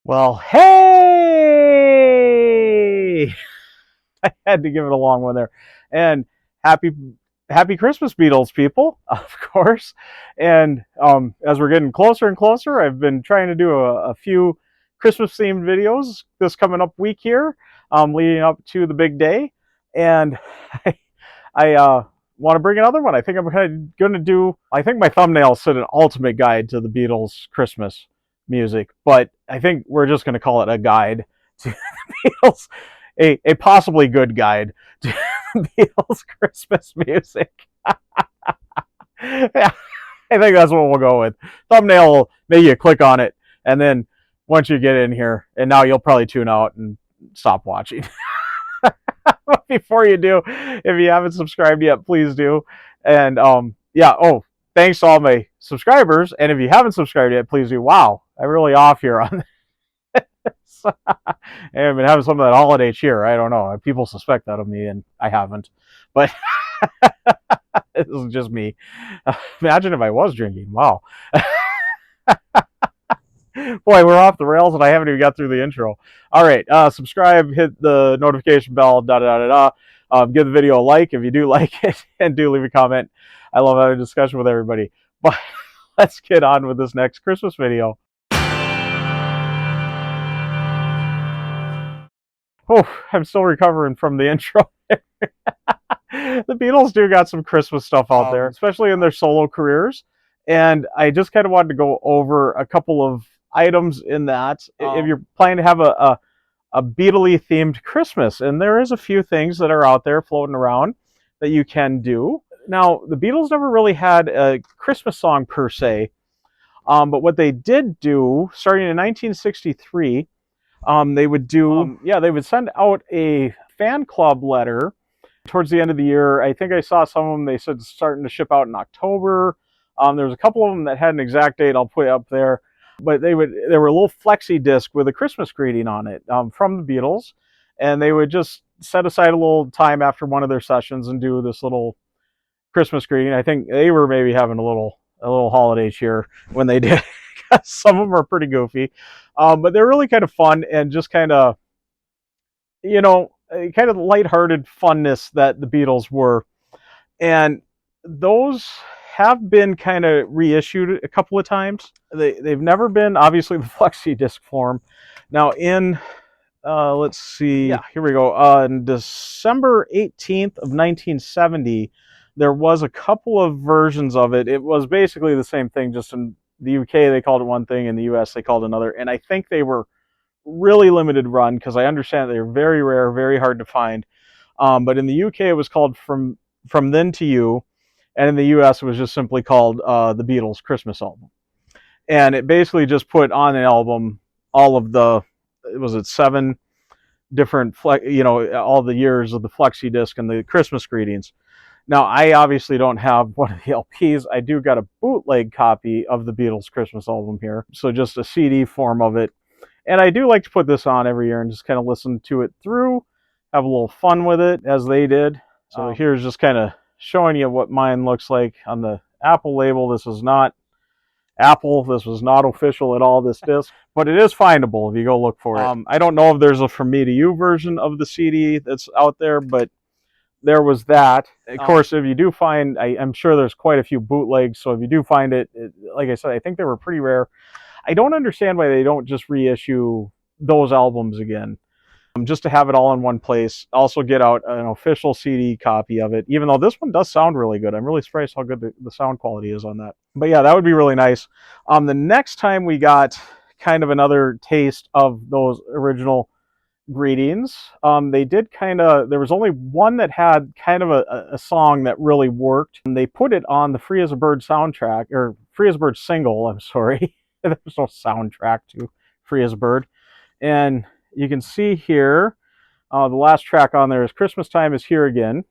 Well, hey! I had to give it a long one there. And happy happy Christmas, Beatles people, of course. And as we're getting closer and closer, I've been trying to do a few Christmas themed videos this coming up week here, leading up to the big day. And I want to bring another one. I think I'm going to do, I think my thumbnail said an ultimate guide to the Beatles Christmas music, but I think we're just going to call it a guide to the Beatles, a possibly good guide to the Beatles Christmas music. Yeah, I think that's what we'll go with. Thumbnail will make you click on it, and then once you get in here, and now you'll probably tune out and stop watching. Before you do, if you haven't subscribed yet, please do. And yeah, oh, thanks to all my subscribers. And if you haven't subscribed yet, please do. Wow, I'm really off here on this. And I've been having some of that holiday cheer. I don't know. People suspect that of me, and I haven't. But this is just me. Imagine if I was drinking. Wow. Boy, we're off the rails, and I haven't even got through the intro. All right, subscribe, hit the notification bell, give the video a like if you do like it, and do leave a comment. I love having a discussion with everybody. But let's get on with this next Christmas video. Oh, I'm still recovering from the intro. The Beatles do got some Christmas stuff out there, especially in their solo careers. And I just kind of wanted to go over a couple of items in that. If you're planning to have a Beatle-y themed Christmas, and there is a few things that are out there floating around that you can do. Now, the Beatles never really had a Christmas song per se, but what they did do, starting in 1963, they would do, they would send out a fan club letter towards the end of the year. I think I saw some of them, they said starting to ship out in October. There was a couple of them that had an exact date I'll put up there. But there were a little flexi disc with a Christmas greeting on it from the Beatles. And they would just set aside a little time after one of their sessions and do this little Christmas greeting. I think they were maybe having a little holiday cheer when they did. Some of them are pretty goofy. But they're really kind of fun and just kind of, kind of lighthearted funness that the Beatles were. And those have been kind of reissued a couple of times. They've never been, obviously, the flexi disc form. Now in, let's see, here we go. On December 18th of 1970, there was a couple of versions of it. It was basically the same thing, just in the UK they called it one thing, in the US they called it another. And I think they were really limited run, because I understand they're very rare, very hard to find. But in the UK it was called From Then to You. And in the U.S., it was just simply called the Beatles Christmas album. And it basically just put on an album all of the, was it 7 different, all the years of the flexi disc and the Christmas greetings. Now, I obviously don't have one of the LPs. I do got a bootleg copy of the Beatles Christmas album here. So just a CD form of it. And I do like to put this on every year and just kind of listen to it through, have a little fun with it, as they did. So here's just kind of showing you what mine looks like on the Apple label. This is not Apple. This was not official at all, this disc, but it is findable if you go look for it. I don't know if there's a From Me to You version of the CD that's out there, but there was that. Of course, if you do find, I'm sure there's quite a few bootlegs, so if you do find it, like I said, I think they were pretty rare. I don't understand why they don't just reissue those albums again. Just to have it all in one place. Also get out an official CD copy of it, even though this one does sound really good. I'm really surprised how good the sound quality is on that. But yeah, that would be really nice. The next time we got kind of another taste of those original greetings, they did there was only one that had kind of a song that really worked, and they put it on the Free as a Bird soundtrack, or Free as a Bird single, I'm sorry. There's no soundtrack to Free as a Bird. And you can see here, the last track on there is Christmas Time Is Here Again.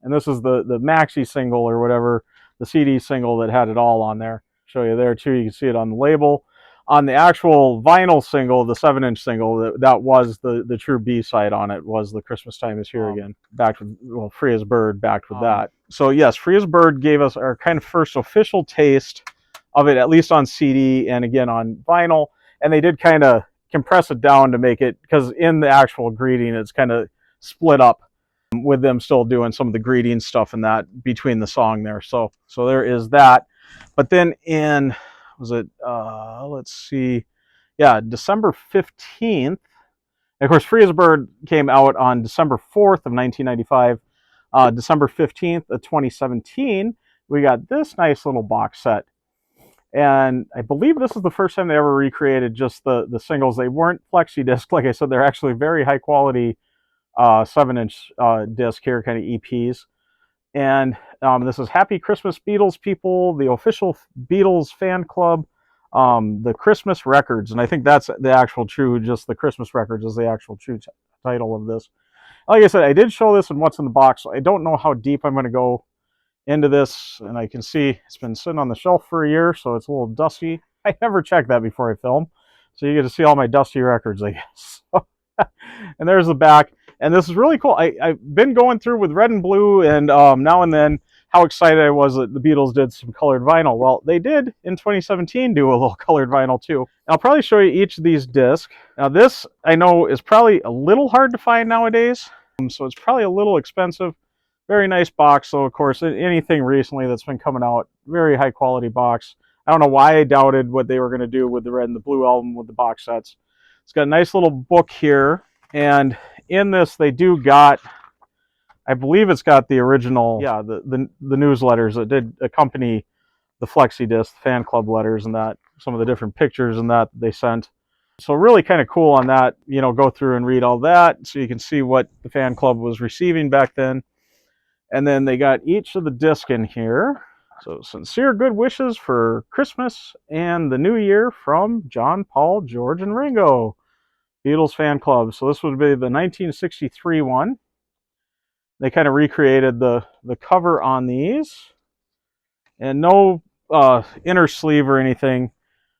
And this is the maxi single or whatever, the CD single that had it all on there. Show you there too. You can see it on the label. On the actual vinyl single, the 7-inch single, that was the true B-side on it, was the Christmas Time Is Here Again. Backed with, well, Free as a Bird, backed with that. So yes, Free as a Bird gave us our kind of first official taste of it, at least on CD and again on vinyl. And they did kind of compress it down to make it, because in the actual greeting it's kind of split up with them still doing some of the greeting stuff and that between the song there. So there is that. But then in, was it, let's see, yeah, December 15th, of course, Free as a Bird came out on December 4th of 1995. December 15th of 2017, we got this nice little box set. And I believe this is the first time they ever recreated just the singles. They weren't flexi disc, like I said, they're actually very high quality 7-inch disc here, kind of EPs. And this is Happy Christmas Beatles People, the official Beatles fan club, the Christmas Records. And I think that's the actual true, just the Christmas Records is the actual true title of this. Like I said, I did show this in What's in the Box, so I don't know how deep I'm going to go into this. And I can see it's been sitting on the shelf for a year, so it's a little dusty. I never check that before I film. So you get to see all my dusty records, I guess. And there's the back. And this is really cool. I've been going through with red and blue, and now and then how excited I was that the Beatles did some colored vinyl. Well, they did in 2017 do a little colored vinyl too. I'll probably show you each of these discs. Now this, I know, is probably a little hard to find nowadays, so it's probably a little expensive. Very nice box. So of course, anything recently that's been coming out, very high quality box. I don't know why I doubted what they were going to do with the red and the blue album with the box sets. It's got a nice little book here, and in this they do got, I believe it's got the original, yeah, the newsletters that did accompany the flexi disc, fan club letters, and that, some of the different pictures and that they sent. So really kind of cool on that, you know, go through and read all that so you can see what the fan club was receiving back then. And then they got each of the discs in here. So sincere good wishes for Christmas and the New Year from John, Paul, George, and Ringo, Beatles fan club. So this would be the 1963 one. They kind of recreated the cover on these, and no inner sleeve or anything.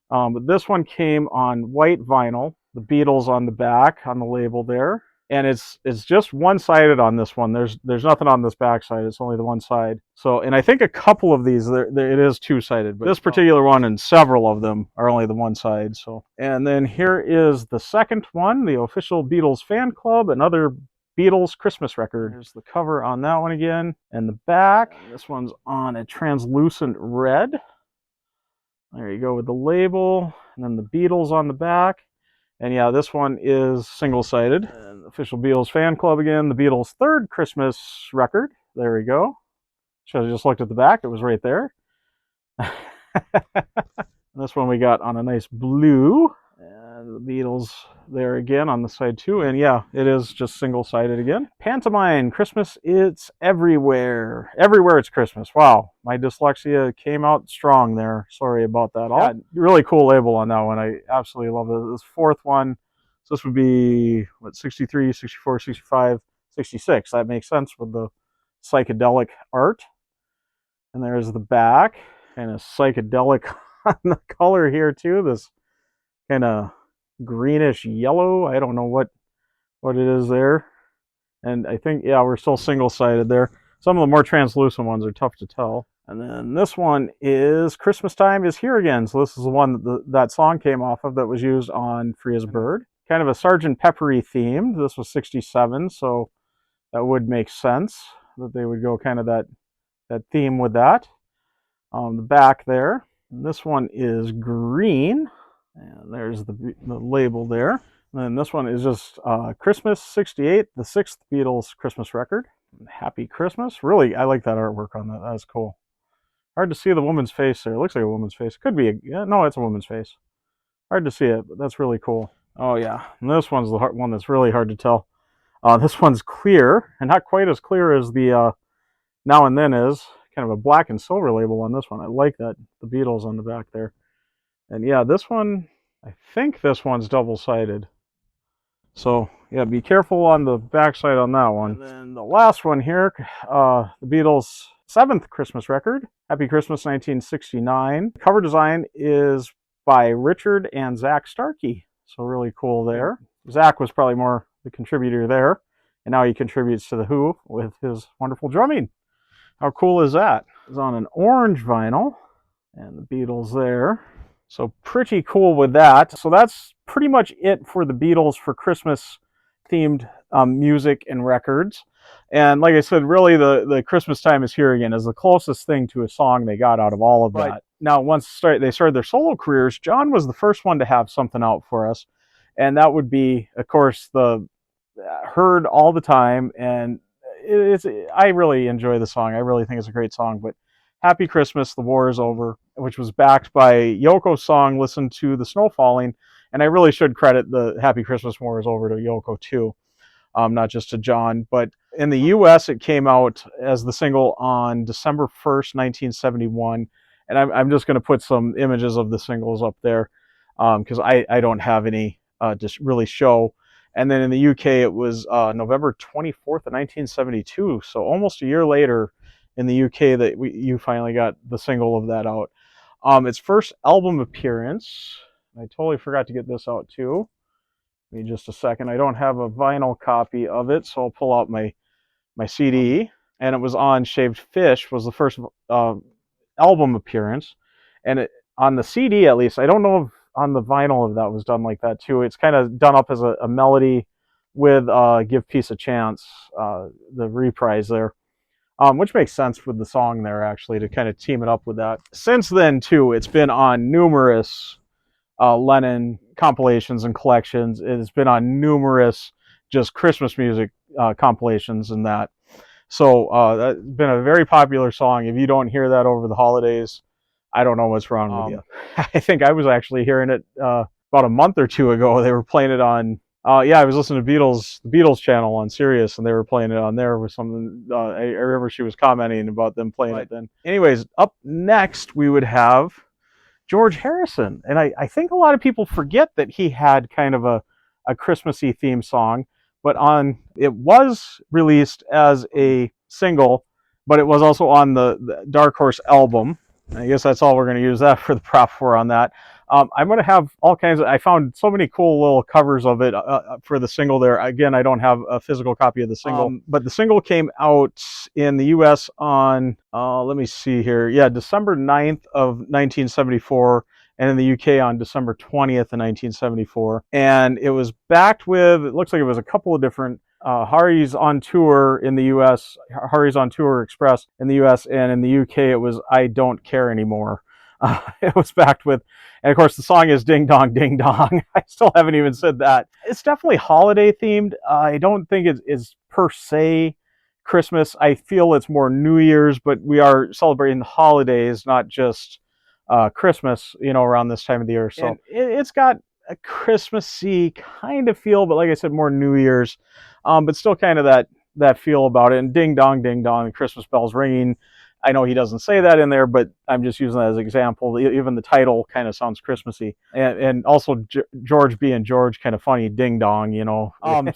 But this one came on white vinyl, the Beatles on the back on the label there. And it's just one-sided on this one. There's nothing on this back side. It's only the one side. So, and I think a couple of these, it is two-sided. But this particular one and several of them are only the one side. So, and then here is the second one, the official Beatles fan club, another Beatles Christmas record. Here's the cover on that one again. And the back, this one's on a translucent red. There you go with the label. And then the Beatles on the back. And yeah, this one is single-sided. And official Beatles fan club again, the Beatles' third Christmas record. There we go. Should have just looked at the back. It was right there. This one we got on a nice blue. And the Beatles there again on the side too. And yeah, it is just single-sided again. Pantomime, Christmas, it's everywhere. Everywhere it's Christmas. Wow, my dyslexia came out strong there. Sorry about that. Yeah, really cool label on that one. I absolutely love it. This fourth one, so this would be, what, 63, 64, 65, 66. That makes sense with the psychedelic art. And there's the back, kind of psychedelic on the color here too. This kind of greenish yellow. I don't know what it is there. And I think, yeah, we're still single-sided there. Some of the more translucent ones are tough to tell. And then this one is Christmas Time Is Here Again. So this is the one that song came off of that was used on Free as a Bird. Kind of a Sgt. Peppery theme. This was 67, so that would make sense that they would go kind of that theme with that. The back there. And this one is green. And there's the label there. And then this one is just Christmas 68, the sixth Beatles Christmas record. Happy Christmas. Really, I like that artwork on that. That's cool. Hard to see the woman's face there. It looks like a woman's face. Could be no, it's a woman's face. Hard to see it, but that's really cool. Oh yeah, and this one's the one that's really hard to tell. This one's clear, and not quite as clear as the Now and Then is. Kind of a black and silver label on this one. I like that. The Beatles on the back there. And yeah, this one, I think this one's double-sided. So yeah, be careful on the backside on that one. And then the last one here, the Beatles' seventh Christmas record, Happy Christmas 1969. Cover design is by Richard and Zach Starkey. So really cool there. Zach was probably more the contributor there, and now he contributes to The Who with his wonderful drumming. How cool is that? It's on an orange vinyl, and the Beatles there. So pretty cool with that. So that's pretty much it for the Beatles for Christmas themed music and records. And like I said, really the Christmas Time is Here Again is the closest thing to a song they got out of all of that. Now, once they started their solo careers, John was the first one to have something out for us. And that would be, of course, the Heard All the Time. And I really enjoy the song. I really think it's a great song. But Happy Christmas, The War Is Over, which was backed by Yoko's song, Listen to the Snow Falling. And I really should credit the Happy Christmas, War Is Over to Yoko too, not just to John. But in the US, it came out as the single on December 1st, 1971. And I'm just going to put some images of the singles up there because I don't have any to really show. And then in the UK, it was November 24th of 1972. So almost a year later in the UK that you finally got the single of that out. Its first album appearance. I totally forgot to get this out too. Give me just a second. I don't have a vinyl copy of it, so I'll pull out my CD. And it was on Shaved Fish, was the first album appearance. And on the CD, at least, I don't know if on the vinyl if that was done like that too. It's kind of done up as a melody with Give Peace a Chance, the reprise there. Which makes sense with the song there, actually, to kind of team it up with that. Since then, too, it's been on numerous Lennon compilations and collections. It's been on numerous just Christmas music compilations and that. So that's been a very popular song. If you don't hear that over the holidays, I don't know what's wrong with you. I think I was actually hearing it about a month or two ago. They were playing it on, I was listening to the Beatles channel on Sirius, and they were playing it on there with something. I remember she was commenting about them playing it then. Anyways, up next we would have George Harrison. And I think a lot of people forget that he had kind of a Christmassy theme song, but it was released as a single, but it was also on the Dark Horse album. I guess that's all we're going to use that for the prop for on that. I'm going to have all kinds of, I found so many cool little covers of it for the single there. Again, I don't have a physical copy of the single, but the single came out in the US on, let me see here. Yeah, December 9th of 1974, and in the UK on December 20th of 1974. And it was backed with, it looks like it was a couple of different Harry's on Tour in the US, Harry's on Tour Express in the US, and in the UK it was I Don't Care Anymore. It was backed with, and of course the song is Ding Dong Ding Dong. I still haven't even said that. It's definitely holiday themed. I don't think it is per se Christmas. I feel it's more New Year's, but we are celebrating the holidays, not just Christmas, around this time of the year. So it's got a Christmassy kind of feel, but like I said, more New Year's, but still kind of that feel about it. And Ding Dong Ding Dong, the Christmas bells ringing. I know he doesn't say that in there, but I'm just using that as an example. Even the title kind of sounds Christmassy. And also George being George, kind of funny, ding dong,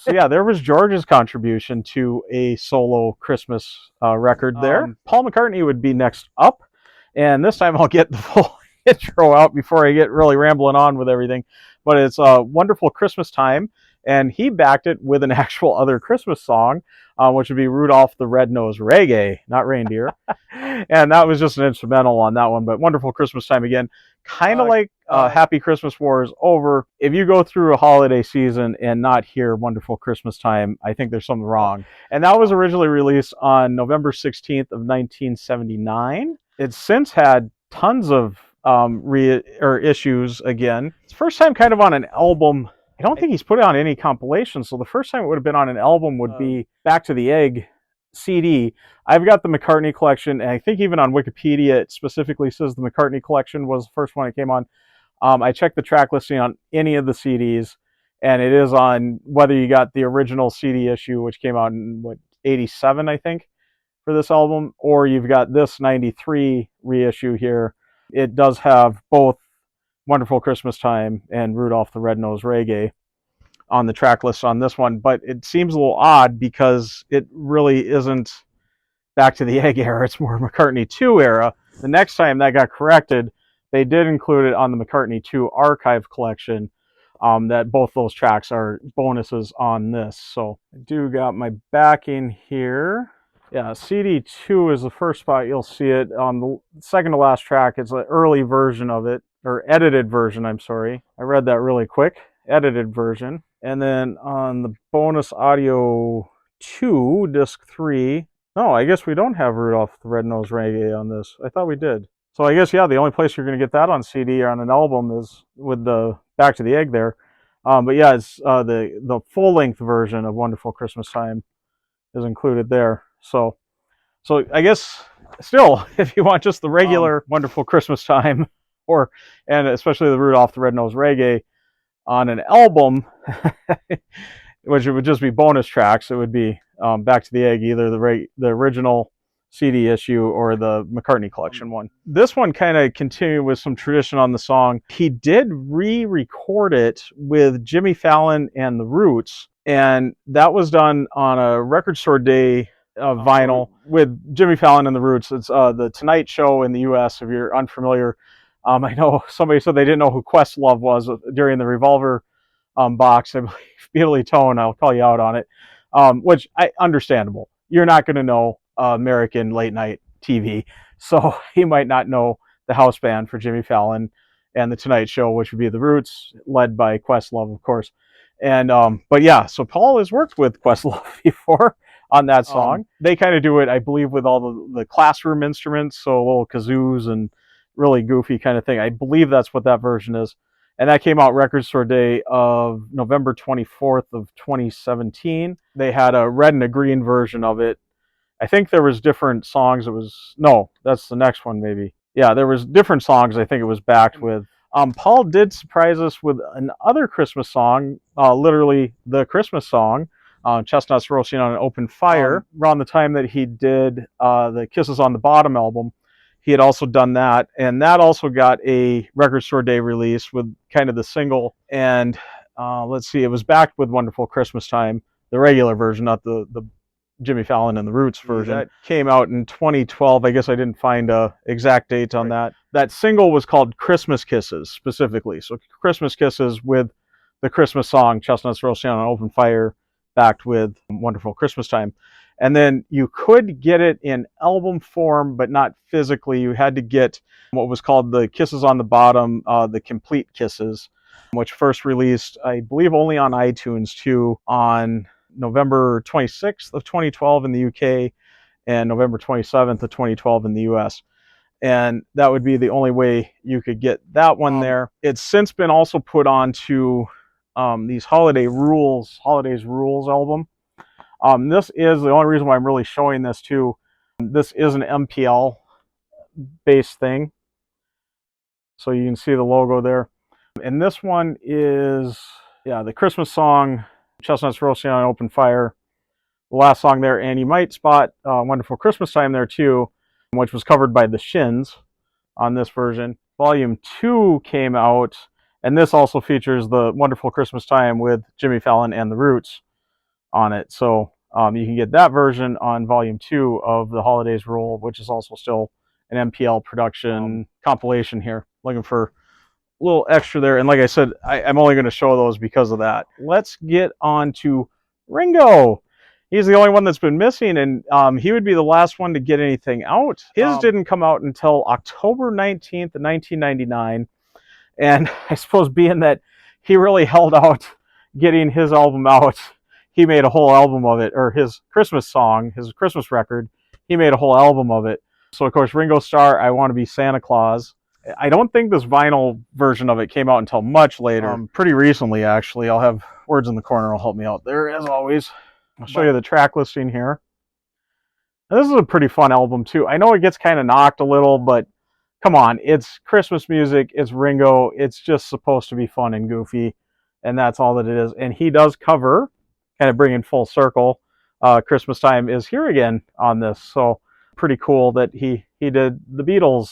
So yeah, there was George's contribution to a solo Christmas record there. Paul McCartney would be next up. And this time I'll get the full intro out before I get really rambling on with everything. But it's a Wonderful Christmas Time. And he backed it with an actual other Christmas song, which would be Rudolph the Red-Nosed Reggae, not Reindeer. And that was just an instrumental on that one. But Wonderful Christmas Time, again, kind of like Happy Christmas, War Is Over. If you go through a holiday season and not hear Wonderful Christmas Time, I think there's something wrong. And that was originally released on November 16th of 1979. It's since had tons of issues again. It's the first time kind of on an album. I don't think he's put it on any compilation, so the first time it would have been on an album would be Back to the Egg CD. I've got the McCartney collection, and I think even on Wikipedia it specifically says the McCartney collection was the first one it came on. I checked the track listing on any of the CDs, and it is on whether you got the original CD issue, which came out in, 87, I think, for this album, or you've got this 93 reissue here. It does have both Wonderful Christmas Time and Rudolph the Red-Nosed Reggae on the track list on this one, but it seems a little odd because it really isn't Back to the Egg era. It's more McCartney 2 era. The next time that got corrected, they did include it on the McCartney 2 archive collection, that both those tracks are bonuses on this. So I do got my backing here. Yeah, CD2 is the first spot you'll see it. On the second to last track, it's an early version of it, or edited version, I'm sorry. I read that really quick. edited version. And then on the bonus audio 2, disc 3, no, I guess we don't have Rudolph the Red-Nosed Reggae on this. I thought we did. So I guess, yeah, the only place you're going to get that on CD or on an album is with the Back to the Egg there. But yeah, it's the full-length version of Wonderful Christmas Time is included there. So I guess still, if you want just the regular Wonderful Christmas Time, and especially the Rudolph the Red-Nosed Reggae on an album, which it would just be bonus tracks, it would be Back to the Egg, either the original CD issue or the McCartney collection one. This one kind of continued with some tradition on the song. He did re-record it with Jimmy Fallon and the Roots, and that was done on a Record Store Day vinyl with Jimmy Fallon and the Roots. It's the Tonight Show in the U.S., if you're unfamiliar. I know somebody said they didn't know who Questlove was during the Revolver box. I believe Beatles Tone, I'll call you out on it, which understandable. You're not going to know American late night TV, so he might not know the house band for Jimmy Fallon and the Tonight Show, which would be the Roots, led by Questlove, of course. And but yeah, so Paul has worked with Questlove before on that song. They kind of do it, I believe, with all the classroom instruments, so little kazoos and really goofy kind of thing. I believe that's what that version is. And that came out Record Store Day of November 24th of 2017. They had a red and a green version of it. I think there was different songs. No, that's the next one maybe. Yeah, there was different songs I think it was backed with. Paul did surprise us with another Christmas song, literally the Christmas song, Chestnuts Roasting on an Open Fire, around the time that he did the Kisses on the Bottom album. He had also done that, and that also got a Record Store Day release with kind of the single. And let's see, it was backed with Wonderful Christmas Time, the regular version, not the Jimmy Fallon and the Roots version. That came out in 2012. I guess I didn't find a exact date on that. That single was called Christmas Kisses, specifically. So Christmas Kisses with the Christmas song, Chestnuts Roasting on an Open Fire, backed with Wonderful Christmas Time. And then you could get it in album form, but not physically. You had to get what was called the Kisses on the Bottom, the Complete Kisses, which first released, I believe, only on iTunes too, on November 26th of 2012 in the UK and November 27th of 2012 in the US. And that would be the only way you could get that one there. It's since been also put onto these Holidays Rules album. This is the only reason why I'm really showing this too. This is an MPL based thing. So you can see the logo there. And this one is, yeah, the Christmas song, Chestnuts Roasting on an Open Fire, the last song there. And you might spot Wonderful Christmas Time there too, which was covered by the Shins on this version. Volume 2 came out, and this also features the Wonderful Christmas Time with Jimmy Fallon and the Roots on it. So you can get that version on Volume 2 of the Holidays Rule, which is also still an MPL production compilation here. Looking for a little extra there. And like I said, I'm only going to show those because of that. Let's get on to Ringo. He's the only one that's been missing, and he would be the last one to get anything out. His didn't come out until October 19th of 1999. And I suppose being that he really held out getting his album out, he made a whole album of it, or his Christmas song, his Christmas record, he made a whole album of it. So, of course, Ringo Starr, I Want to Be Santa Claus. I don't think this vinyl version of it came out until much later. Pretty recently, actually. I'll have words in the corner will help me out there, as always. I'll show you the track listing here. Now, this is a pretty fun album, too. I know it gets kind of knocked a little, but come on. It's Christmas music. It's Ringo. It's just supposed to be fun and goofy, and that's all that it is. And he does cover, kind of bringing full circle, Christmas Time Is Here Again on this. So pretty cool that he did the Beatles'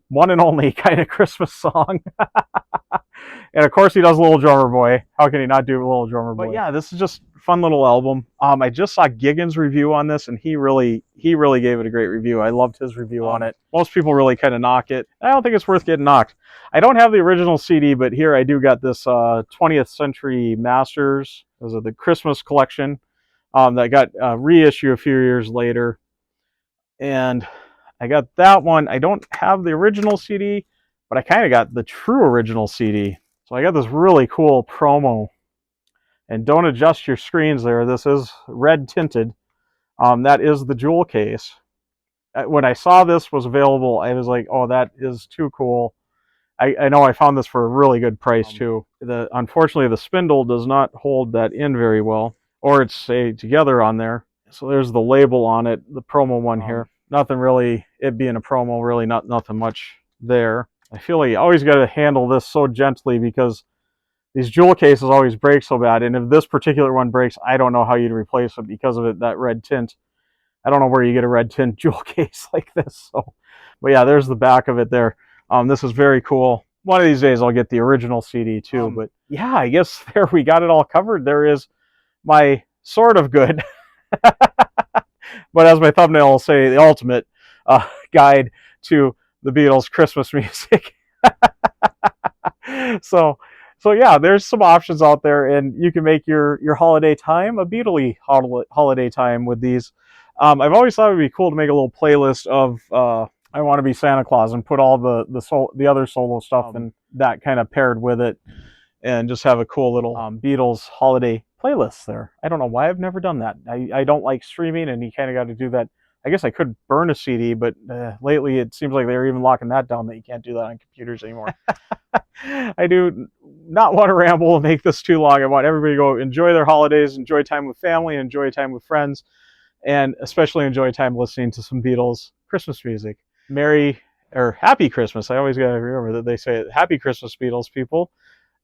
one and only kind of Christmas song. And of course he does Little Drummer Boy. How can he not do Little Drummer Boy? But yeah, this is just a fun little album. I just saw Giggins' review on this, and he really gave it a great review. I loved his review on it. Most people really kind of knock it. I don't think it's worth getting knocked. I don't have the original CD, but here I do got this 20th Century Masters. Those are the Christmas collection that got reissue a few years later. And I got that one. I don't have the original CD, but I kind of got the true original CD. So I got this really cool promo, and don't adjust your screens there. This is red tinted. That is the jewel case. When I saw this was available, I was like, oh, that is too cool. I know I found this for a really good price too. Unfortunately, the spindle does not hold that in very well, or it's say together on there. So there's the label on it, the promo one here. Nothing really, it being a promo, really nothing much there. I feel like you always got to handle this so gently because these jewel cases always break so bad. And if this particular one breaks, I don't know how you'd replace it because of that red tint. I don't know where you get a red tint jewel case like this. So, but yeah, there's the back of it there. This is very cool. One of these days I'll get the original CD too. But yeah, I guess there we got it all covered. There is my sort of good, but as my thumbnail will say, the ultimate guide to the Beatles Christmas music. So yeah, there's some options out there, and you can make your holiday time a Beatle-y holiday time with these. I've always thought it would be cool to make a little playlist of I Want to Be Santa Claus and put all the other solo stuff and that kind of paired with it, and just have a cool little Beatles holiday playlist there. I don't know why I've never done that. I don't like streaming, and you kind of got to do that. I guess I could burn a CD, but lately it seems like they're even locking that down, that you can't do that on computers anymore. I do not want to ramble and make this too long. I want everybody to go enjoy their holidays, enjoy time with family, enjoy time with friends, and especially enjoy time listening to some Beatles Christmas music. Merry or Happy Christmas. I always got to remember that they say Happy Christmas, Beatles people.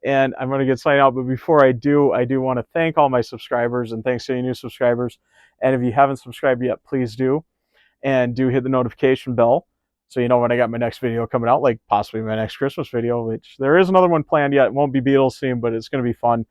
And I'm going to get signed out, but before I do want to thank all my subscribers, and thanks to any new subscribers. And if you haven't subscribed yet, please do. And do hit the notification bell so you know when I got my next video coming out, like possibly my next Christmas video, which there is another one planned yet. It won't be Beatles themed, but it's going to be fun.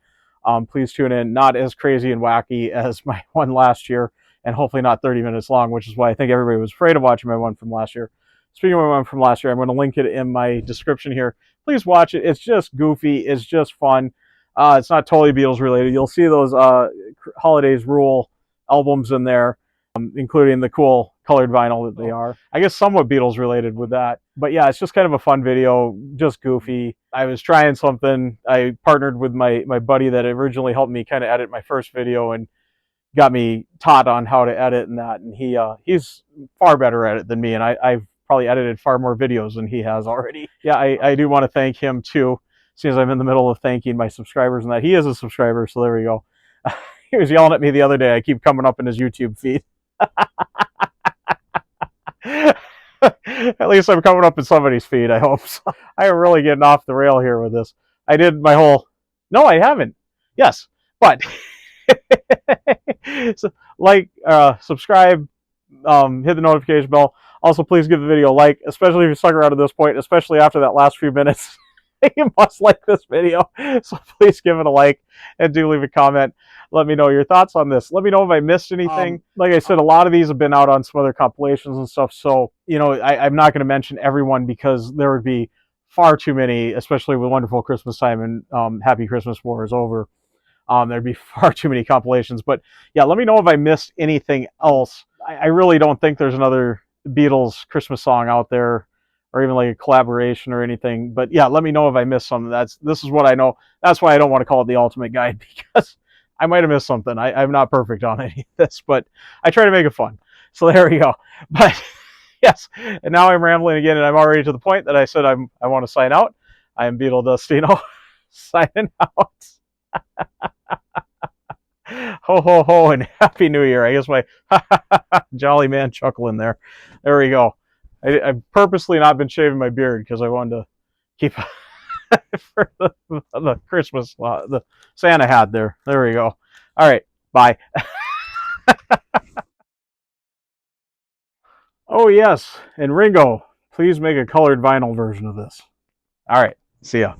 Please tune in. Not as crazy and wacky as my one last year, and hopefully not 30 minutes long, which is why I think everybody was afraid of watching my one from last year. Speaking of my one from last year, I'm going to link it in my description here. Please watch it. It's just goofy. It's just fun. It's not totally Beatles related. You'll see those Holidays Rule albums in there, including the cool colored vinyl that they are. I guess somewhat Beatles related with that. But yeah, it's just kind of a fun video, just goofy. I was trying something. I partnered with my buddy that originally helped me kind of edit my first video and got me taught on how to edit and that. And he's far better at it than me, and I've probably edited far more videos than he has already. Yeah, I do want to thank him too, since I'm in the middle of thanking my subscribers and that. He is a subscriber, so there we go. He was yelling at me the other day. I keep coming up in his YouTube feed. At least I'm coming up in somebody's feed, I hope so. I am really getting off the rail here with this. I did my whole... No, I haven't. Yes, but... So, like, subscribe, hit the notification bell. Also, please give the video a like, especially if you stuck around to this point, especially after that last few minutes. You must like this video, so please give it a like and do leave a comment. Let me know your thoughts on this. Let me know if I missed anything. Like I said, a lot of these have been out on some other compilations and stuff, so you know I'm not going to mention everyone because there would be far too many, especially with Wonderful Christmas Time and Happy Christmas War is over. There'd be far too many compilations, but yeah, let me know if I missed anything else. I really don't think there's another Beatles Christmas song out there, or even like a collaboration or anything. But yeah, let me know if I missed something. This is what I know. That's why I don't want to call it the ultimate guide, because I might have missed something. I'm not perfect on any of this, but I try to make it fun. So there we go. But yes, and now I'm rambling again, and I'm already to the point that I said I want to sign out. I am Beatle Dustino, signing out. Ho, ho, ho, and Happy New Year. I guess my jolly man chuckle in there. There we go. I've purposely not been shaving my beard because I wanted to keep for the Christmas, the Santa hat there. There we go. All right, bye. Oh, yes, and Ringo, please make a colored vinyl version of this. All right, see ya.